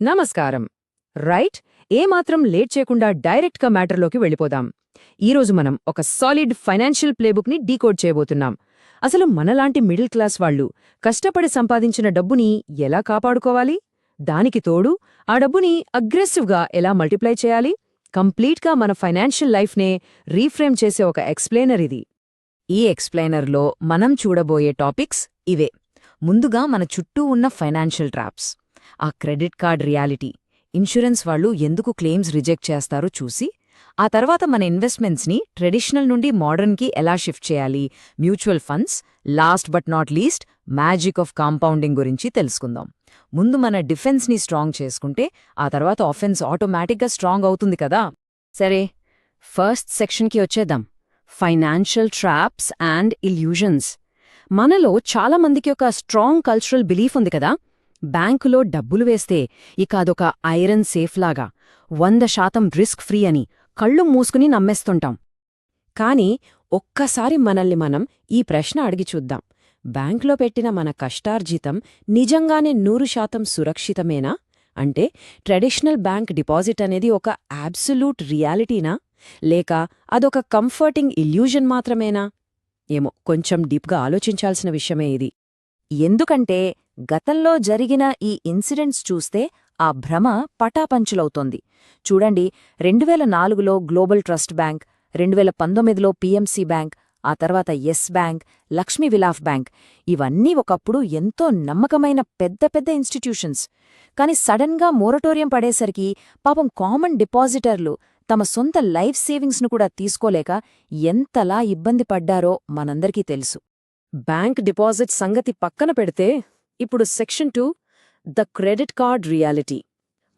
నమస్కారం. రైట్, ఏమాత్రం లేట్ చేయకుండా డైరెక్ట్గా మ్యాటర్లోకి వెళ్ళిపోదాం. ఈరోజు మనం ఒక సాలిడ్ ఫైనాన్షియల్ ప్లేబుక్ని డీకోడ్ చేయబోతున్నాం. అసలు మనలాంటి మిడిల్ క్లాస్ వాళ్ళు కష్టపడి సంపాదించిన డబ్బుని ఎలా కాపాడుకోవాలి, దానికి తోడు ఆ డబ్బుని అగ్రెసివ్గా ఎలా మల్టిప్లై చేయాలి, కంప్లీట్గా మన ఫైనాన్షియల్ లైఫ్నే రీఫ్రేమ్ చేసే ఒక ఎక్స్ప్లెయినర్ ఇది. ఈ ఎక్స్ప్లెయినర్లో మనం చూడబోయే టాపిక్స్ ఇవే. ముందుగా మన చుట్టూ ఉన్న ఫైనాన్షియల్ ట్రాప్స్, ఆ క్రెడిట్ కార్డ్ రియాలిటీ, ఇన్సూరెన్స్ వాళ్ళు ఎందుకు క్లెయిమ్స్ రిజెక్ట్ చేస్తారో చూసి, ఆ తర్వాత మన ఇన్వెస్ట్మెంట్స్ని ట్రెడిషనల్ నుండి మోడర్న్కి ఎలా షిఫ్ట్ చేయాలి, mutual funds, last but not least magic of compounding గురించి తెలుసుకుందాం. ముందు మన డిఫెన్స్ని స్ట్రాంగ్ చేసుకుంటే ఆ తర్వాత ఆఫెన్స్ ఆటోమేటిక్గా స్ట్రాంగ్ అవుతుంది కదా. సరే, ఫస్ట్ సెక్షన్కి వచ్చేద్దాం. Financial traps and illusions. మనలో చాలామందికి ఒక స్ట్రాంగ్ కల్చరల్ బిలీఫ్ ఉంది కదా, బ్యాంకులో డబ్బులు వేస్తే ఇక అదొక ఐరన్ సేఫ్లాగా 100% రిస్క్ ఫ్రీ అని కళ్ళు మూసుకుని నమ్మేస్తుంటాం. కాని ఒక్కసారి మనల్ని మనం ఈ ప్రశ్న అడిగి చూద్దాం. బ్యాంకులో పెట్టిన మన కష్టార్జితం నిజంగానే 100% సురక్షితమేనా? అంటే ట్రెడిషనల్ బ్యాంక్ డిపాజిట్ అనేది ఒక అబ్సల్యూట్ రియాలిటీనా, లేక అదొక కంఫర్టింగ్ ఇల్యూజన్ మాత్రమేనా? ఏమో, కొంచెం డీప్గా ఆలోచించాల్సిన విషయమే ఇది. ఎందుకంటే గతంలో జరిగిన ఈ ఇన్సిడెంట్స్ చూస్తే ఆ భ్రమ పటాపంచులవుతోంది. చూడండి, 2004లో గ్లోబల్ ట్రస్ట్ బ్యాంక్, 2019లో పిఎంసి బ్యాంక్, ఆ తర్వాత Yes Bank, Lakshmi Vilas Bank, ఇవన్నీ ఒకప్పుడు ఎంతో నమ్మకమైన పెద్ద పెద్ద ఇన్స్టిట్యూషన్స్. కాని సడన్గా మోరటోరియం పడేసరికి పాపం కామన్ డిపాజిటర్లు తమ సొంత లైఫ్ సేవింగ్స్ను కూడా తీసుకోలేక ఎంతలా ఇబ్బంది పడ్డారో మనందరికీ తెలుసు. బ్యాంక్ డిపాజిట్ సంగతి పక్కన పెడితే ఇప్పుడు section 2, the credit card reality.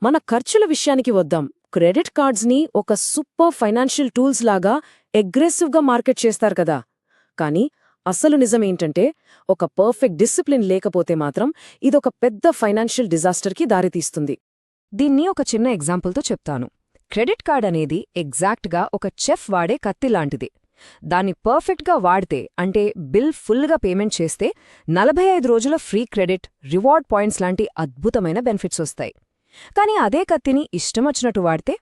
మన ఖర్చుల విషయానికి వద్దాం. క్రెడిట్ కార్డ్స్ని ఒక సూపర్ ఫైనాన్షియల్ టూల్స్ లాగా అగ్రెసివ్గా మార్కెట్ చేస్తారు కదా. కాని అసలు నిజమేంటంటే, ఒక పర్ఫెక్ట్ డిసిప్లిన్ లేకపోతే మాత్రం ఇదొక పెద్ద ఫైనాన్షియల్ డిజాస్టర్కి దారితీస్తుంది. దీన్ని ఒక చిన్న ఎగ్జాంపుల్తో చెప్తాను. క్రెడిట్ కార్డ్ అనేది ఎగ్జాక్ట్గా ఒక చెఫ్ వాడే కత్తిలాంటిది. దాన్ని పర్ఫెక్ట్గా వాడితే, అంటే బిల్ ఫుల్గా పేమెంట్ చేస్తే 45 రోజుల ఫ్రీ క్రెడిట్, రివార్డ్ పాయింట్స్ లాంటి అద్భుతమైన బెనిఫిట్స్ వస్తాయి. కాని అదే కత్తిని ఇష్టమొచ్చినట్టు వాడితే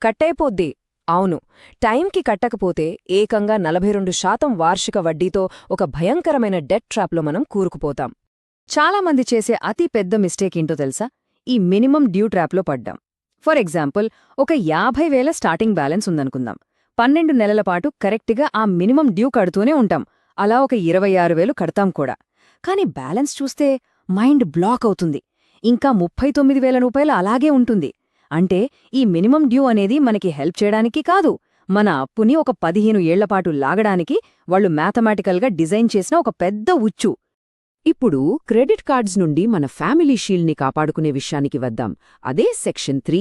కట్టయిపోద్ది. అవును, టైంకి కట్టకపోతే ఏకంగా 42% వార్షిక వడ్డీతో ఒక భయంకరమైన డెట్ ట్రాప్లో మనం కూరుకుపోతాం. చాలామంది చేసే అతి పెద్ద మిస్టేకేంటో తెలుసా? ఈ మినిమం డ్యూ ట్రాప్లో పడ్డాం. ఫర్ ఎగ్జాంపుల్, ఒక 50,000 స్టార్టింగ్ బ్యాలెన్స్ ఉందనుకుందాం. 12 నెలల పాటు కరెక్ట్గా ఆ మినిమం డ్యూ కడుతూనే ఉంటాం. అలా ఒక 26,000 కడతాం కూడా. కాని బ్యాలెన్స్ చూస్తే మైండ్ బ్లాక్ అవుతుంది. ఇంకా 39,000 రూపాయలు అలాగే ఉంటుంది. అంటే ఈ మినిమం డ్యూ అనేది మనకి హెల్ప్ చేయడానికి కాదు, మన అప్పుని ఒక 15 ఏళ్లపాటు లాగడానికి వాళ్ళు మ్యాథమెటికల్గా డిజైన్ చేసిన ఒక పెద్ద ఉచ్చు. ఇప్పుడు క్రెడిట్ కార్డ్స్ నుండి మన ఫ్యామిలీ షీల్డ్ని కాపాడుకునే విషయానికి వద్దాం. అదే సెక్షన్ 3,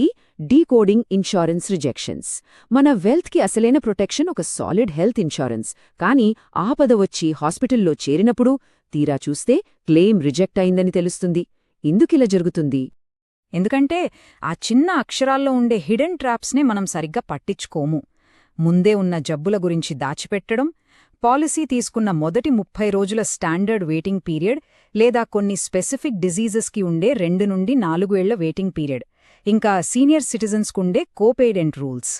డీకోడింగ్ ఇన్సూరెన్స్ రిజెక్షన్స్. మన వెల్త్కి అసలైన ప్రొటెక్షన్ ఒక సాలిడ్ హెల్త్ ఇన్సూరెన్స్. కానీ ఆపద వచ్చి హాస్పిటల్లో చేరినప్పుడు తీరా చూస్తే క్లెయిమ్ రిజెక్ట్ అయిందని తెలుస్తుంది. ఎందుకిలా జరుగుతుంది? ఎందుకంటే ఆ చిన్న అక్షరాల్లో ఉండే హిడెన్ ట్రాప్స్నే మనం సరిగ్గా పట్టించుకోము. ముందే ఉన్న జబ్బుల గురించి దాచిపెట్టడం, పాలసీ తీసుకున్న మొదటి 30 రోజుల స్టాండర్డ్ వెయిటింగ్ పీరియడ్, లేదా కొన్ని స్పెసిఫిక్ డిజీజెస్కి ఉండే 2 నుండి 4 ఏళ్ల వెయిటింగ్ పీరియడ్, ఇంకా సీనియర్ సిటిజన్స్కుండే కోపేడెంట్ రూల్స్.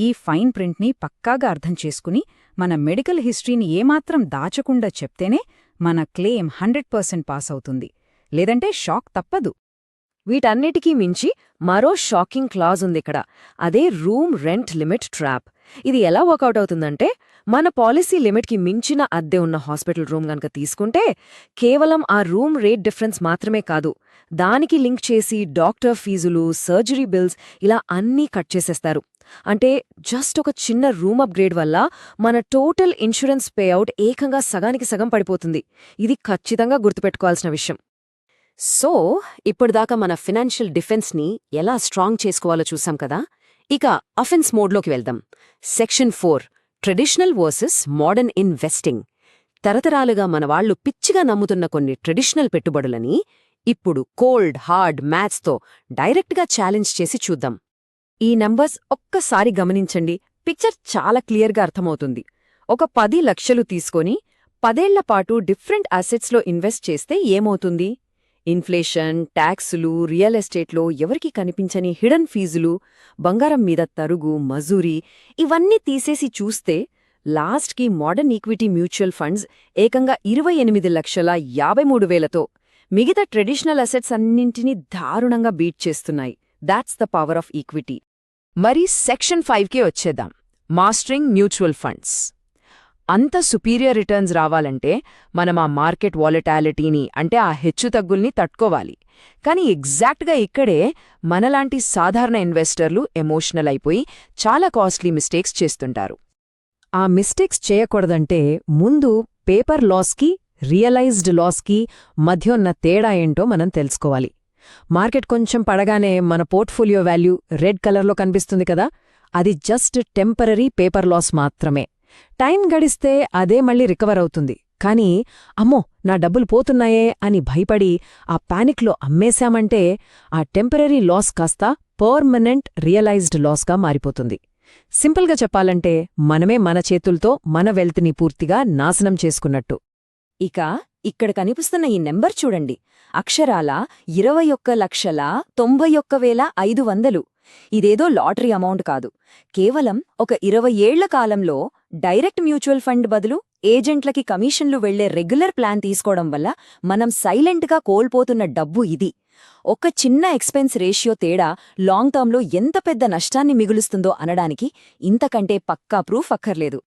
ఈ ఫైన్ ప్రింట్ని పక్కాగా అర్థం చేసుకుని మన మెడికల్ హిస్టరీని ఏమాత్రం దాచకుండా చెప్తేనే మన క్లెయిమ్ 100% పాస్ అవుతుంది. లేదంటే షాక్ తప్పదు. వీటన్నిటికీ మించి మరో షాకింగ్ క్లాజ్ ఉందిక్కడ. అదే రూమ్ రెంట్ లిమిట్ ట్రాప్. ఇది ఎలా వర్కౌట్ అవుతుందంటే, మన పాలసీ లిమిట్కి మించిన అద్దె ఉన్న హాస్పిటల్ రూమ్ గనక తీసుకుంటే కేవలం ఆ రూమ్ రేట్ డిఫరెన్స్ మాత్రమే కాదు, దానికి లింక్ చేసి డాక్టర్ ఫీజులు, సర్జరీ బిల్స్, ఇలా అన్నీ కట్ చేసేస్తారు. అంటే జస్ట్ ఒక చిన్న రూమ్ అప్గ్రేడ్ వల్ల మన టోటల్ ఇన్సూరెన్స్ పేఅవుట్ ఏకంగా సగానికి సగం పడిపోతుంది. ఇది ఖచ్చితంగా గుర్తుపెట్టుకోవాల్సిన విషయం. సో ఇప్పటిదాకా మన ఫినాన్షియల్ డిఫెన్స్ని ఎలా స్ట్రాంగ్ చేసుకోవాలో చూసాం కదా. ఇక అఫెన్స్ మోడ్లోకి వెళ్దాం. Section 4, traditional versus modern investing. తరతరాలుగా మనవాళ్లు పిచ్చిగా నమ్ముతున్న కొన్ని ట్రెడిషనల్ పెట్టుబడులని ఇప్పుడు కోల్డ్ హార్డ్ మ్యాథ్స్తో డైరెక్ట్గా ఛాలెంజ్ చేసి చూద్దాం. ఈ నంబర్స్ ఒక్కసారి గమనించండి, పిక్చర్ చాలా క్లియర్గా అర్థమవుతుంది. ఒక 10 లక్షలు తీసుకొని 10 ఏళ్లపాటు డిఫరెంట్ అసెట్స్లో ఇన్వెస్ట్ చేస్తే ఏమవుతుంది? ఇన్ఫ్లేషన్, ట్యాక్సులు, రియల్ ఎస్టేట్లో ఎవరికీ కనిపించని హిడెన్ ఫీజులు, బంగారం మీద తరుగు, మజూరీ ఇవన్నీ తీసేసి చూస్తే లాస్ట్కి మోడర్న్ ఈక్విటీ మ్యూచువల్ ఫండ్స్ ఏకంగా 28,53,000తో మిగతా ట్రెడిషనల్ అసెట్స్ అన్నింటినీ దారుణంగా బీట్ చేస్తున్నాయి. That's the power of equity. మరి సెక్షన్ 5కి వచ్చేద్దాం. Mastering mutual funds. అంత సుపీరియర్ రిటర్న్స్ రావాలంటే మనం ఆ మార్కెట్ వాలటాలిటీని అంటే ఆ హెచ్చుతగ్గుల్ని తట్టుకోవాలి. కానీ ఎగ్జాక్ట్గా ఇక్కడే మనలాంటి సాధారణ ఇన్వెస్టర్లు ఎమోషనల్ అయిపోయి చాలా కాస్ట్లీ మిస్టేక్స్ చేస్తుంటారు. ఆ మిస్టేక్స్ చేయకూడదంటే ముందు పేపర్ లాస్కి, రియలైజ్డ్ లాస్కి మధ్య ఉన్న తేడా ఏంటో మనం తెలుసుకోవాలి. మార్కెట్ కొంచెం పడగానే మన పోర్ట్ఫోలియో వాల్యూ రెడ్ కలర్లో కనిపిస్తుంది కదా, అది జస్ట్ టెంపరరీ పేపర్ లాస్ మాత్రమే. టైం గడిస్తే అదే మళ్ళీ రికవర్ అవుతుంది. కానీ అమ్మో నా డబ్బులు పోతున్నాయే అని భయపడి ఆ పానిక్లో అమ్మేశామంటే ఆ టెంపరరీ లాస్ కాస్త పర్మనెంట్ రియలైజ్డ్ లాస్గా మారిపోతుంది. సింపుల్గా చెప్పాలంటే మనమే మన చేతుల్తో మన వెల్త్ని పూర్తిగా నాశనం చేసుకున్నట్టు. ఇక ఇక్కడ కనిపిస్తున్న ఈ నెంబర్ చూడండి, అక్షరాల 21,91,500. ఇదేదో లాటరీ అమౌంట్ కాదు. కేవలం ఒక 20 ఏళ్ల కాలంలో డైరెక్ట్ మ్యూచువల్ ఫండ్ బదులు ఏజెంట్లకి కమిషన్లు వెళ్లే రెగ్యులర్ ప్లాన్ తీసుకోవడం వల్ల మనం సైలెంట్గా కోల్పోతున్న డబ్బు ఇది. ఒక చిన్న ఎక్స్పెన్స్ రేషియో తేడా లాంగ్ టర్మ్లో ఎంత పెద్ద నష్టాన్ని మిగులుస్తుందో అనడానికి ఇంతకంటే పక్కా ప్రూఫ్ అక్కర్లేదు.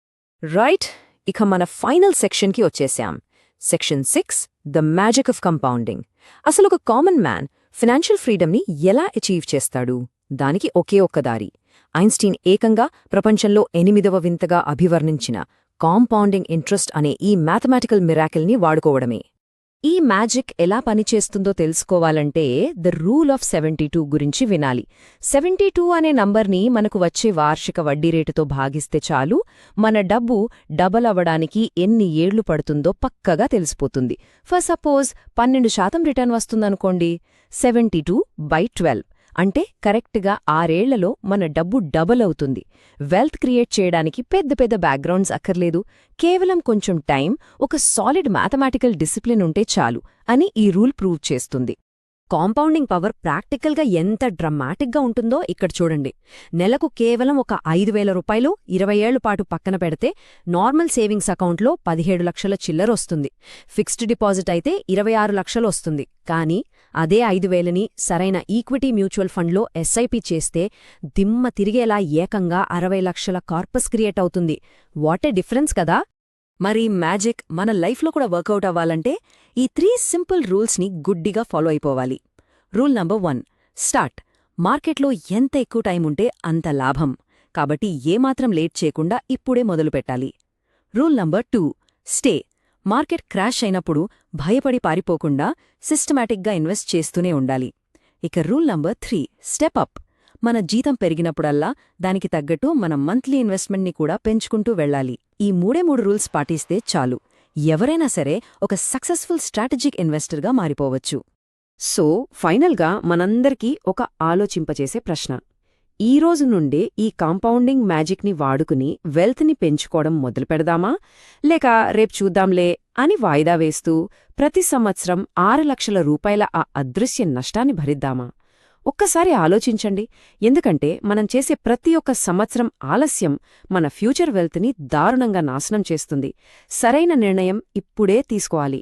రైట్, ఇక మన ఫైనల్ సెక్షన్కి వచ్చేశాం. Section 6, the magic of compounding. అసలు ఒక కామన్ మ్యాన్ ఫినాన్షియల్ ఫ్రీడమ్ని ఎలా అచీవ్ చేస్తాడు? దానికి ఒకే ఒక్క దారి. ఐన్స్టీన్ ఏకంగా ప్రపంచంలో 8వ వింతగా అభివర్ణించిన కాంపౌండింగ్ ఇంట్రెస్ట్ అనే ఈ మ్యాథమెటికల్ మిరాకిల్ని వాడుకోవడమే. ఈ మ్యాజిక్ ఎలా పనిచేస్తుందో తెలుసుకోవాలంటే ద రూల్ ఆఫ్ 72 గురించి వినాలి. 72 అనే నంబర్ని మనకు వచ్చే వార్షిక వడ్డీ రేటుతో భాగిస్తే చాలు మన డబ్బు డబల్ అవ్వడానికి ఎన్ని ఏళ్లు పడుతుందో పక్కగా తెలిసిపోతుంది. ఫర్ సపోజ్ 12% రిటర్న్ వస్తుందనుకోండి, 72/12 అంటే కరెక్ట్గా 6 ఏళ్లలో మన డబ్బు డబల్ అవుతుంది. వెల్త్ క్రియేట్ చేయడానికి పెద్ద పెద్ద బ్యాక్గ్రౌండ్స్ అక్కర్లేదు, కేవలం కొంచెం టైం, ఒక సాలిడ్ మ్యాథమెటికల్ డిసిప్లిన్ ఉంటే చాలు అని ఈ రూల్ ప్రూవ్ చేస్తుంది. కాంపౌండింగ్ పవర్ ప్రాక్టికల్గా ఎంత డ్రమాటిక్గా ఉంటుందో ఇక్కడ చూడండి. నెలకు కేవలం ఒక 5,000 రూపాయలు 20 ఏళ్ల పాటు పక్కన పెడితే నార్మల్ సేవింగ్స్ అకౌంట్లో 17 లక్షల చిల్లర వస్తుంది. ఫిక్స్డ్ డిపాజిట్ అయితే 26 లక్షలు వస్తుంది. కానీ అదే 5,000ని సరైన ఈక్విటీ మ్యూచువల్ ఫండ్లో ఎస్ఐపి చేస్తే దిమ్మ తిరిగేలా ఏకంగా 60 లక్షల కార్పస్ క్రియేట్ అవుతుంది. వాట్ ఏ డిఫరెన్స్ కదా! మరి మ్యాజిక్ మన లైఫ్లో కూడా వర్కౌట్ అవ్వాలంటే ఈ 3 సింపుల్ రూల్స్ని గుడ్డిగా ఫాలో అయిపోవాలి. Rule number 1, start. మార్కెట్లో ఎంత ఎక్కువ టైం ఉంటే అంత లాభం. కాబట్టి ఏమాత్రం లేట్ చేయకుండా ఇప్పుడే మొదలుపెట్టాలి. Rule number 2, stay. Market crash అయినప్పుడు భయపడి పారిపోకుండా సిస్టమాటిక్గా ఇన్వెస్ట్ చేస్తూనే ఉండాలి. ఇక రూల్ నంబర్ 3, స్టెప్ అప్. మన జీతం పెరిగినప్పుడల్లా దానికి తగ్గట్టు మన మంత్లీ ఇన్వెస్ట్మెంట్ని కూడా పెంచుకుంటూ వెళ్ళాలి. ఈ 3 రూల్స్ పాటిస్తే చాలు, ఎవరైనా సరే ఒక సక్సెస్ఫుల్ స్ట్రాటజిక్ ఇన్వెస్టర్గా మారిపోవచ్చు. సో ఫైనల్గా మనందరికీ ఒక ఆలోచింపచేసే ప్రశ్న. ఈ రోజు నుండే ఈ కాంపౌండింగ్ మ్యాజిక్ని వాడుకుని వెల్త్ని పెంచుకోవడం మొదలుపెడదామా, లేక రేపు చూద్దాంలే అని వాయిదా వేస్తూ ప్రతి సంవత్సరం 6 లక్షల రూపాయల ఆ అదృశ్య నష్టాన్ని భరిద్దామా? ఒక్కసారి ఆలోచించండి. ఎందుకంటే మనం చేసే ప్రతి ఒక్క సంవత్సరం ఆలస్యం మన ఫ్యూచర్ వెల్త్ని దారుణంగా నాశనం చేస్తుంది. సరైన నిర్ణయం ఇప్పుడే తీసుకోవాలి.